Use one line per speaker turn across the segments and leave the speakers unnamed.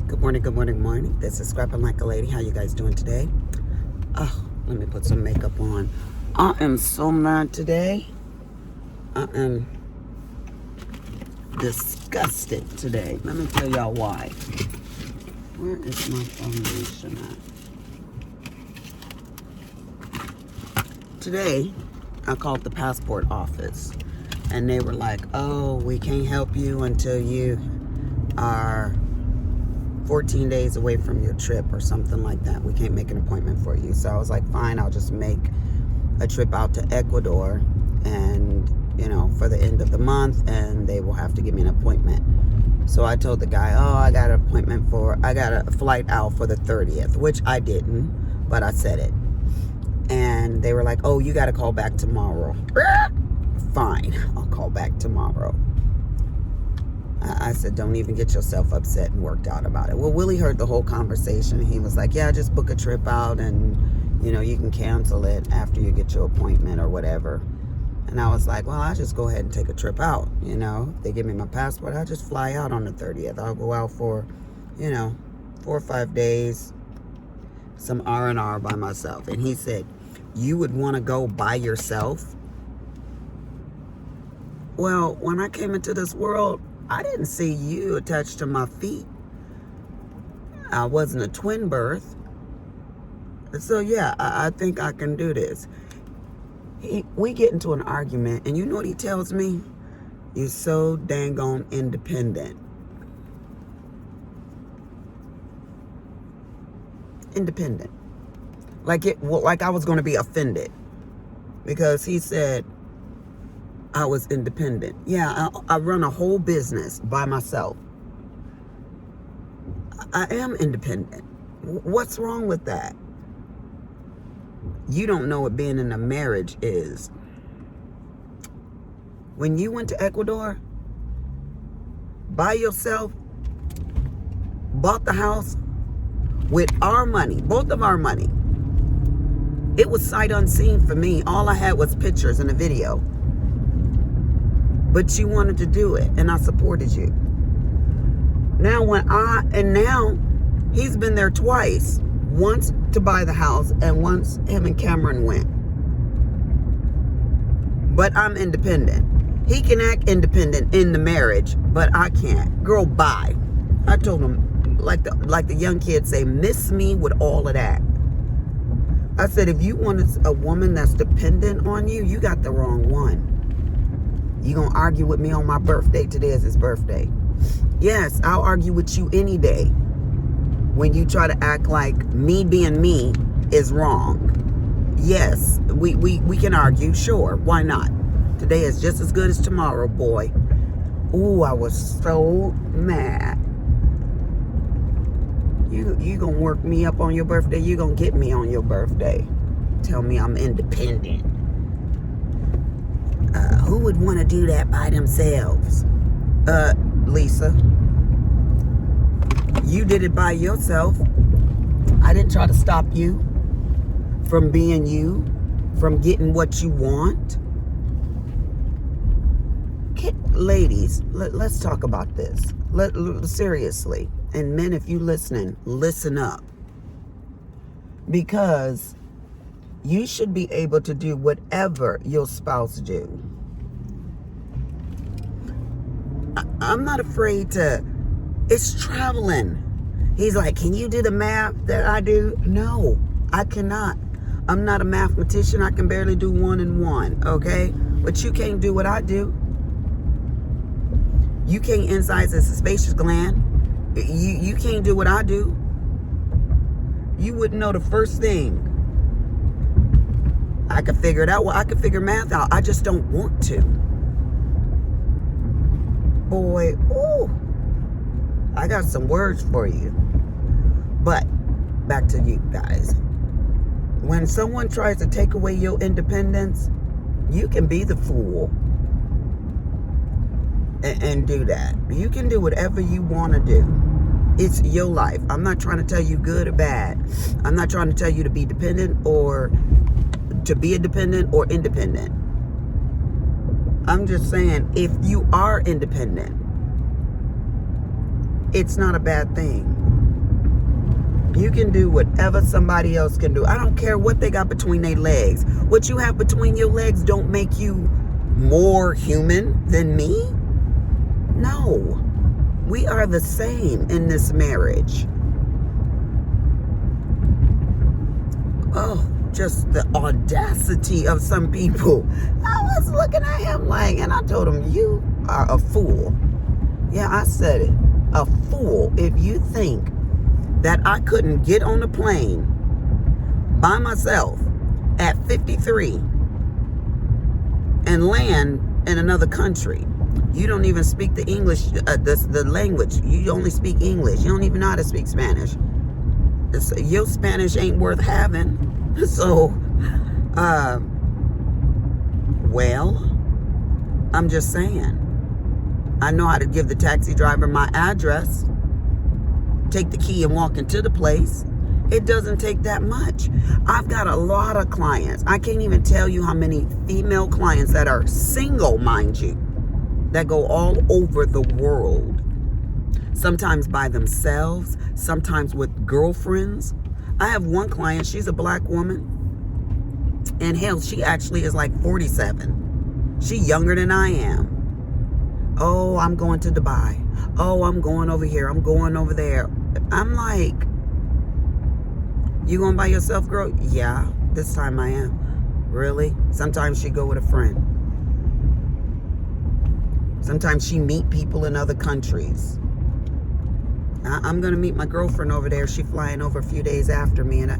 Good morning, good morning, morning. This is Scrapping Like a Lady. How you guys doing today? Oh, let me put some makeup on. I am so mad today. I am disgusted today. Let me tell y'all why. Where is my foundation at? Today, I called the passport office. And they were like, oh, we can't help you until you are 14 days away from your trip or something like that. We can't make an appointment for you. So I was like, fine, I'll just make a trip out to Ecuador and, for the end of the month, and they will have to give me an appointment. So I told the guy, I got a flight out for the 30th, which I didn't, but I said it. And they were like, oh, you got to call back tomorrow. Fine, I'll call back tomorrow. I said, don't even get yourself upset and worked out about it. Well, Willie heard the whole conversation. He was like, yeah, just book a trip out and, you can cancel it after you get your appointment or whatever. And I was like, well, I'll just go ahead and take a trip out. They give me my passport. I'll just fly out on the 30th. I'll go out for, 4 or 5 days, some R&R by myself. And he said, you would want to go by yourself? Well, when I came into this world, I didn't see you attached to my feet. I wasn't a twin birth. So, yeah, I think I can do this. We get into an argument, and you know what he tells me? You're so dang on independent. Independent. Like I was going to be offended. Because he said I was independent. Yeah, I run a whole business by myself. I am independent. What's wrong with that? You don't know what being in a marriage is. When you went to Ecuador, by yourself, bought the house with our money, both of our money. It was sight unseen for me. All I had was pictures and a video. But you wanted to do it, and I supported you. Now now he's been there twice. Once to buy the house, and once him and Cameron went. But I'm independent. He can act independent in the marriage, but I can't. Girl, bye. I told him, like the young kids say, miss me with all of that. I said, if you want a woman that's dependent on you, you got the wrong one. You gonna argue with me on my birthday? Today is his birthday. Yes, I'll argue with you any day when you try to act like me being me is wrong. Yes, we can argue, sure, why not? Today is just as good as tomorrow, boy. Ooh, I was so mad. You gonna work me up on your birthday? You gonna get me on your birthday? Tell me I'm independent. Who would want to do that by themselves? Lisa. You did it by yourself. I didn't try to stop you from being you, from getting what you want. Ladies, let's talk about this. Seriously. And men, if you listening, listen up. Because you should be able to do whatever your spouse do. I'm not afraid to. It's traveling. He's like, can you do the math that I do? No, I cannot. I'm not a mathematician. I can barely do 1 and 1, okay? But you can't do what I do. You can't incise a spacious gland. You can't do what I do. You wouldn't know the first thing. I could figure it out. Well, I could figure math out. I just don't want to. Boy, ooh. I got some words for you. But back to you guys. When someone tries to take away your independence, you can be the fool and do that. You can do whatever you want to do. It's your life. I'm not trying to tell you good or bad. I'm not trying to tell you to be dependent or to be a dependent or independent. I'm just saying, if you are independent, it's not a bad thing. You can do whatever somebody else can do. I don't care what they got between their legs. What you have between your legs don't make you more human than me. No. We are the same in this marriage. Oh, just the audacity of some people. I was looking at him like, and I told him, you are a fool. Yeah, I said it. A fool if you think that I couldn't get on a plane by myself at 53 and land in another country. You don't even speak the English, the language. You only speak English. You don't even know how to speak Spanish. Your Spanish ain't worth having. So, well, I'm just saying. I know how to give the taxi driver my address, take the key and walk into the place. It doesn't take that much. I've got a lot of clients. I can't even tell you how many female clients that are single, mind you, that go all over the world. Sometimes by themselves, sometimes with girlfriends. I have one client, she's a black woman. And hell, she actually is like 47. She's younger than I am. Oh, I'm going to Dubai. Oh, I'm going over here. I'm going over there. I'm like, you going by yourself, girl? Yeah, this time I am. Really? Sometimes she go with a friend. Sometimes she meet people in other countries. I'm going to meet my girlfriend over there. She flying over a few days after me. And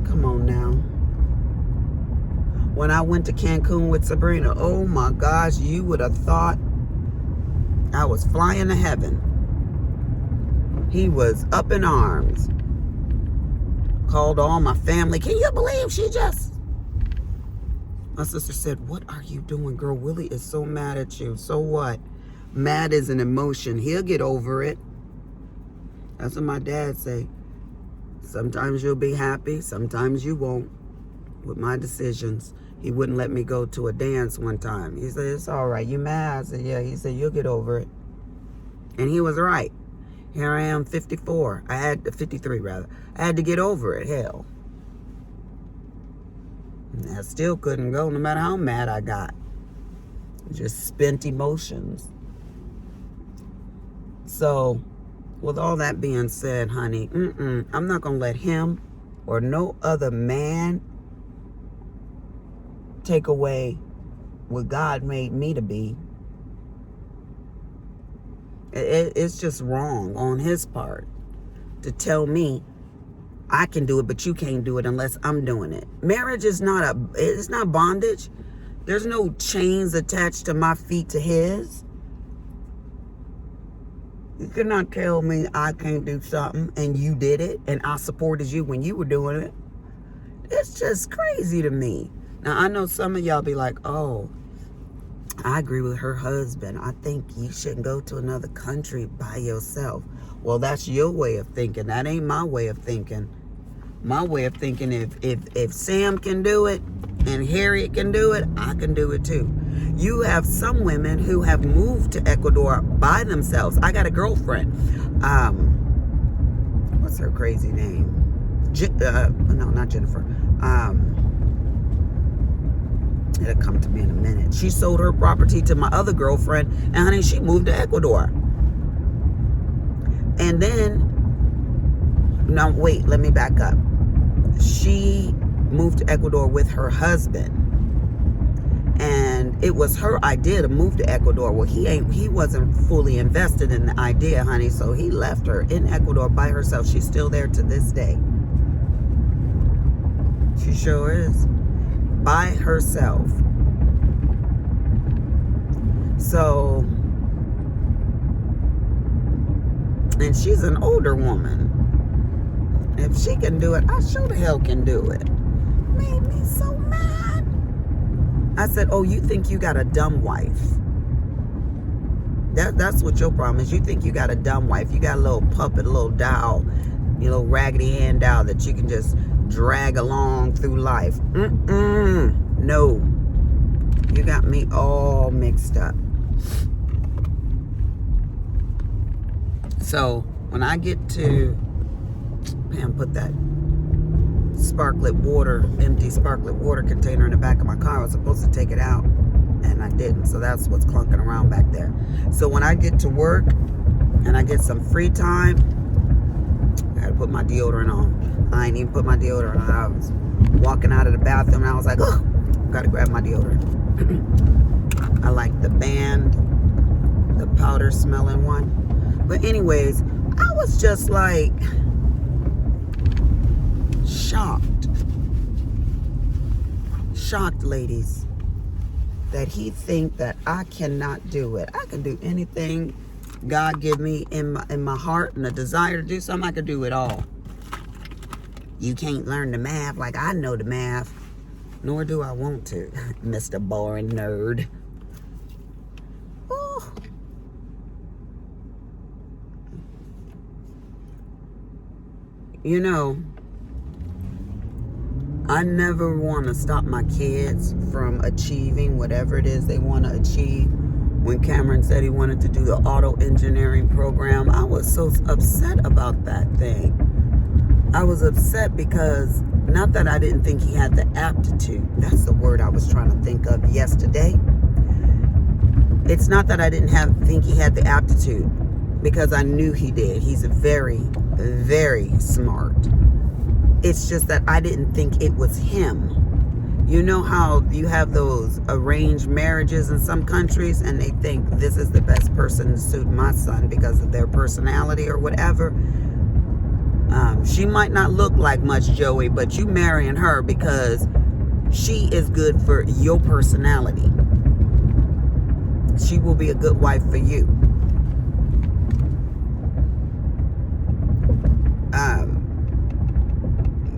come on now. When I went to Cancun with Sabrina, oh my gosh, you would have thought I was flying to heaven. He was up in arms. Called all my family. Can you believe she just... My sister said, what are you doing, girl? Willie is so mad at you. So what? Mad is an emotion. He'll get over it. That's what my dad say. Sometimes you'll be happy. Sometimes you won't. With my decisions. He wouldn't let me go to a dance one time. He said, it's all right. You mad? I said, yeah. He said, you'll get over it. And he was right. Here I am, 54. 53 rather. I had to get over it. Hell. And I still couldn't go no matter how mad I got. Just spent emotions. So, with all that being said, honey, I'm not going to let him or no other man take away what God made me to be. It's just wrong on his part to tell me I can do it, but you can't do it unless I'm doing it. Marriage is it's not bondage. There's no chains attached to my feet to his. You cannot tell me I can't do something and you did it and I supported you when you were doing it. It's just crazy to me. Now, I know some of y'all be like, oh, I agree with her husband. I think you shouldn't go to another country by yourself. Well, that's your way of thinking. That ain't my way of thinking. My way of thinking, if Sam can do it and Harriet can do it, I can do it too. You have some women who have moved to Ecuador by themselves. I got a girlfriend. What's her crazy name? No, not Jennifer. It'll come to me in a minute. She sold her property to my other girlfriend, and honey, she moved to Ecuador. And then, no, wait, let me back up. She moved to Ecuador with her husband. And it was her idea to move to Ecuador. Well, he wasn't fully invested in the idea, honey, so he left her in Ecuador by herself. She's still there to this day. She sure is. By herself. So, and she's an older woman. If she can do it, I sure the hell can do it. Made me so mad. I said, oh, you think you got a dumb wife. That's what your problem is. You think you got a dumb wife. You got a little puppet, a little doll, you know, Raggedy Ann doll that you can just drag along through life. No. You got me all mixed up. So, when I get to Pam put that empty sparklet water container in the back of my car. I was supposed to take it out, and I didn't. So that's what's clunking around back there. So when I get to work and I get some free time, I gotta put my deodorant on. I ain't even put my deodorant on. I was walking out of the bathroom and I was like, oh, gotta grab my deodorant. I like the Band, the powder smelling one. But anyways, I was just like shocked, ladies, that he think that I cannot do it. I can do anything God give me in my heart and a desire to do something. I can do it all. You can't learn the math like I know the math, nor do I want to, Mr. Boring Nerd. Ooh. You know, I never want to stop my kids from achieving whatever it is they want to achieve. When Cameron said he wanted to do the auto engineering program, I was so upset about that thing. I was upset because, not that I didn't think he had the aptitude. That's the word I was trying to think of yesterday. It's not that I didn't think he had the aptitude, because I knew he did. He's very, very smart. It's just that I didn't think it was him. You know how you have those arranged marriages in some countries and they think this is the best person to suit my son because of their personality or whatever? She might not look like much, Joey, but you marrying her because she is good for your personality. She will be a good wife for you.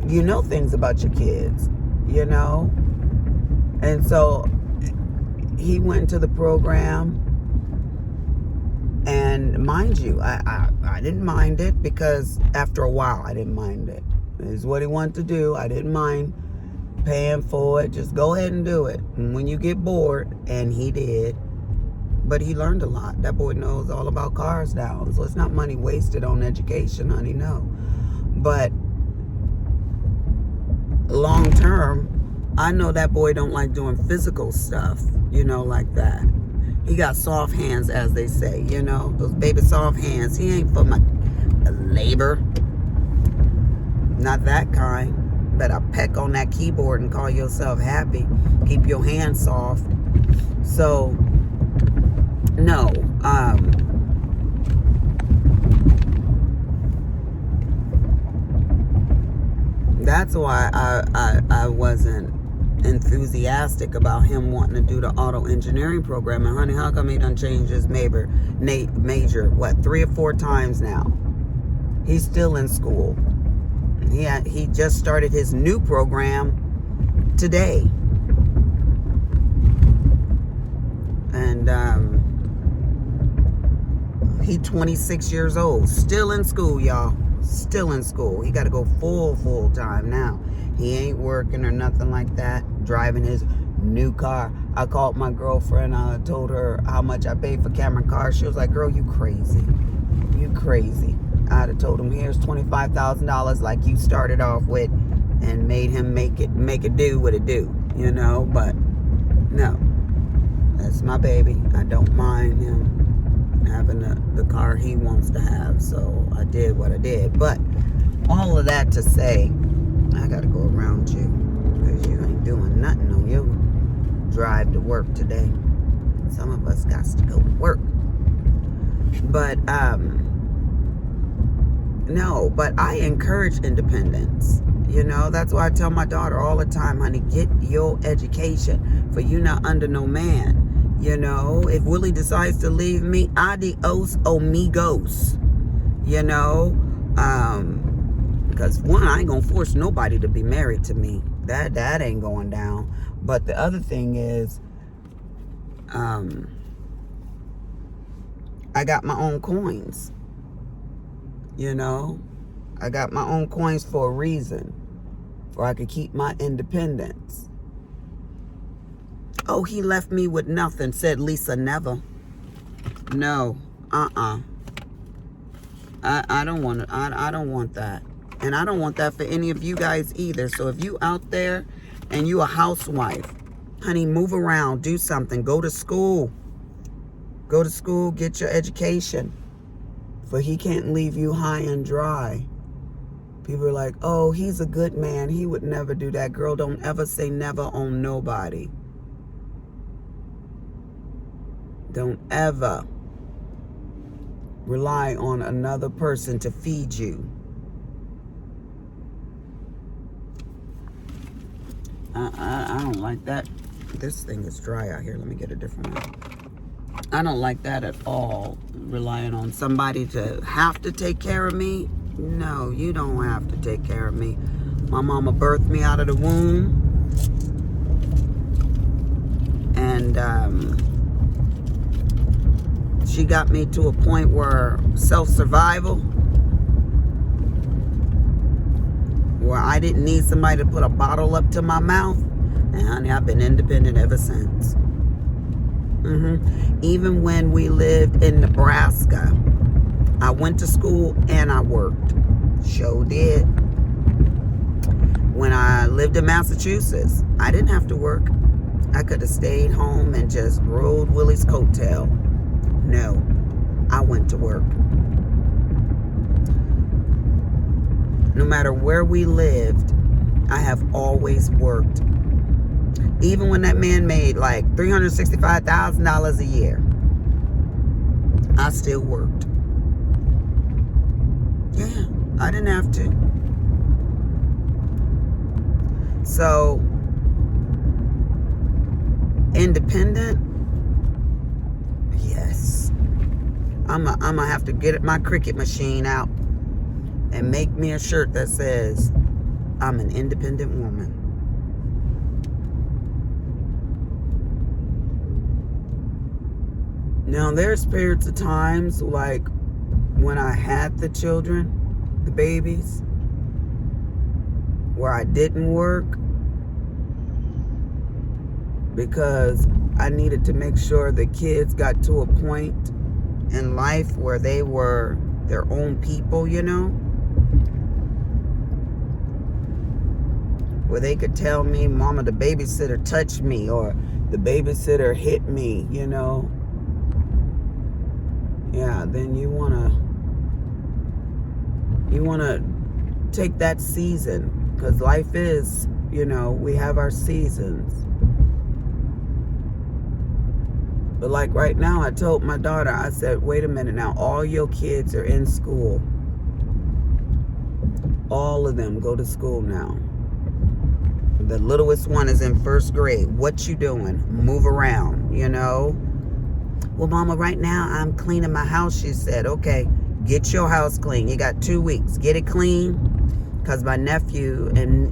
You know things about your kids, you know? And so he went into the program, and mind you, I didn't mind it, because after a while I didn't mind it. It's what he wanted to do. I didn't mind paying for it. Just go ahead and do it. And when you get bored, and he did, but he learned a lot. That boy knows all about cars now. So it's not money wasted on education, honey, no. But long term, I know that boy don't like doing physical stuff, you know, like that. He got soft hands, as they say, you know, those baby soft hands. He ain't for my labor. Not that kind. Better peck on that keyboard and call yourself happy. Keep your hands soft. So, no. That's why I wasn't enthusiastic about him wanting to do the auto engineering program. And honey, how come he done changed his major, 3 or 4 times now? He's still in school. He just started his new program today. And he 26 years old, still in school, y'all. Still in school. He got to go full time now. He ain't working or nothing like that. Driving his new car. I called my girlfriend. I told her how much I paid for Cameron car. She was like, girl, you crazy. You crazy. I'd have told him, here's $25,000 like you started off with, and made him make it do what it do, you know. But no, that's my baby. I don't mind him having the car he wants to have. So I did what I did. But all of that to say, I gotta go around you, because you ain't doing nothing on your drive to work today. Some of us got to go to work. But no, but I encourage independence. You know, that's why I tell my daughter all the time, honey, get your education, for you not under no man. You know, if Willie decides to leave me, adios amigos. You know, because one, I ain't gonna force nobody to be married to me. That ain't going down. But the other thing is, I got my own coins. You know, I got my own coins for a reason, where I could keep my independence. Oh, he left me with nothing, said Lisa Never. No, I don't want it. I don't want that. And I don't want that for any of you guys either. So if you out there and you a housewife, honey, move around, do something, go to school. Go to school, get your education. For he can't leave you high and dry. People are like, oh, he's a good man. He would never do that. Girl, don't ever say never on nobody. Don't ever rely on another person to feed you. I don't like that. This thing is dry out here. Let me get a different one. I don't like that at all. Relying on somebody to have to take care of me. No, you don't have to take care of me. My mama birthed me out of the womb. And she got me to a point where self-survival, where I didn't need somebody to put a bottle up to my mouth. And honey, I've been independent ever since. Even when we lived in Nebraska, I went to school and I worked. Sure did. When I lived in Massachusetts, I didn't have to work. I could have stayed home and just rode Willie's coattail. No, I went to work. No matter where we lived, I have always worked. Even when that man made like $365,000 a year, I still worked. Yeah, I didn't have to. So, independent, yes. I'm gonna have to get my Cricut machine out and make me a shirt that says, I'm an independent woman. Now, there's periods of times, like when I had the children, the babies, where I didn't work because I needed to make sure the kids got to a point in life where they were their own people, you know? Where they could tell me, Mama, the babysitter touched me, or the babysitter hit me, you know? Yeah, then you wanna take that season, because life is, you know, we have our seasons. But like right now, I told my daughter, I said, wait a minute now, all your kids are in school. All of them go to school now. The littlest one is in 1st grade. What you doing? Move around, you know? Well, Mama, right now I'm cleaning my house, she said. Okay, get your house clean. You got 2 weeks. Get it clean. Because my nephew and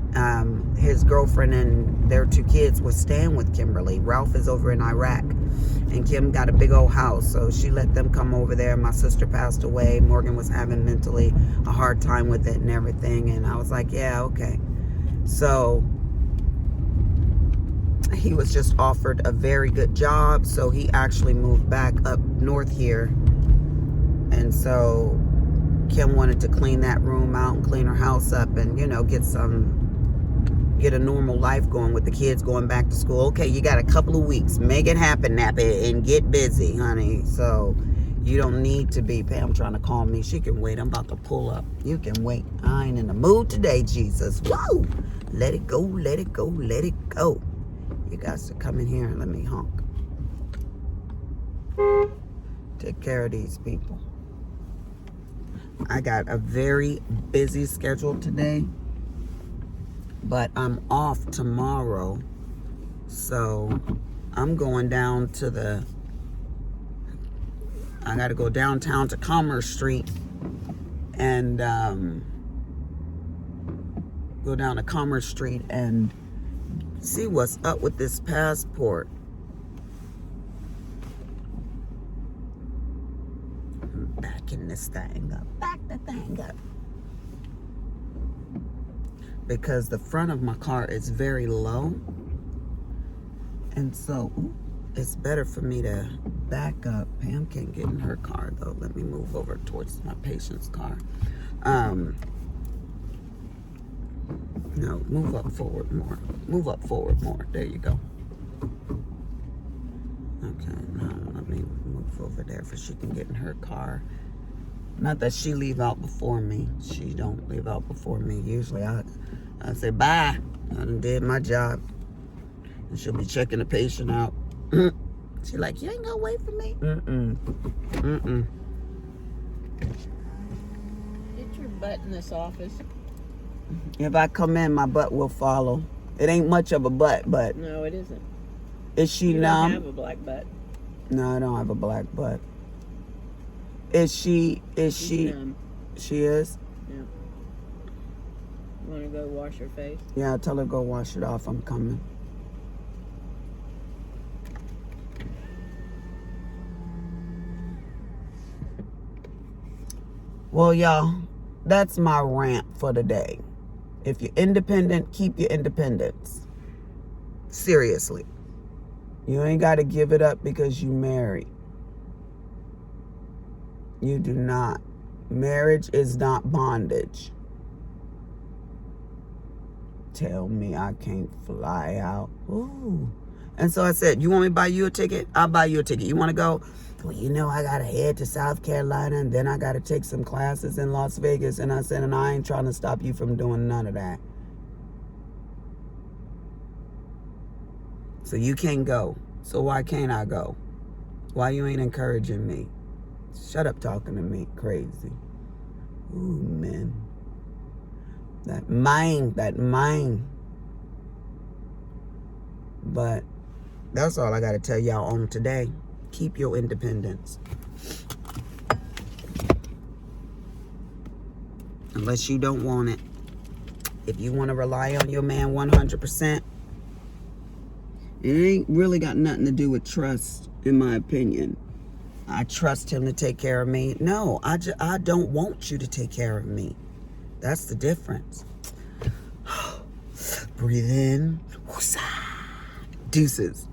his girlfriend and their 2 kids were staying with Kimberly. Ralph is over in Iraq. And Kim got a big old house. So she let them come over there. My sister passed away. Morgan was having mentally a hard time with it and everything. And I was like, yeah, okay. So he was just offered a very good job, so he actually moved back up north here. And so Kim wanted to clean that room out and clean her house up and, you know, get a normal life going with the kids going back to school. Okay, you got a couple of weeks. Make it happen, Nappy, and get busy, honey. So you don't need to be. Pam trying to call me. She can wait. I'm about to pull up. You can wait. I ain't in the mood today, Jesus. Whoa! Let it go, let it go, let it go. You guys to come in here and let me honk. Take care of these people. I got a very busy schedule today, but I'm off tomorrow. So I'm going down to I got to go downtown to Commerce Street and go down to Commerce Street and see what's up with this passport. I'm backing this thing up. Back the thing up. Because the front of my car is very low. And so it's better for me to back up. Pam can't get in her car though. Let me move over towards my patient's car. No, move up forward more. Move up forward more. There you go. Okay, now let me move over there so she can get in her car. Not that she leave out before me. She don't leave out before me. Usually I say, bye. I done did my job. And she'll be checking the patient out. She like, you ain't gonna wait for me? Mm-mm.
Get your butt in this office.
If I come in, my butt will follow. It ain't much of a butt, but...
No, it isn't.
Is she
you
numb?
You don't have a black butt.
No, I don't have a black butt. Is she...
Numb.
She is?
Yeah. You want to go wash your face?
Yeah, tell her go wash it off. I'm coming. Well, y'all, that's my rant for the day. If you're independent, keep your independence. Seriously. You ain't got to give it up because you married. You do not. Marriage is not bondage. Tell me I can't fly out. Ooh. And so I said, you want me to buy you a ticket? I'll buy you a ticket. You want to go? Well, you know, I got to head to South Carolina and then I got to take some classes in Las Vegas. And I said, and I ain't trying to stop you from doing none of that. So you can't go. So why can't I go? Why you ain't encouraging me? Shut up talking to me. Crazy. Ooh, man. That mind. But that's all I got to tell y'all on today. Keep your independence. Unless you don't want it. If you want to rely on your man 100%, it ain't really got nothing to do with trust, in my opinion. I trust him to take care of me. No, I don't want you to take care of me. That's the difference. Breathe in. Deuces.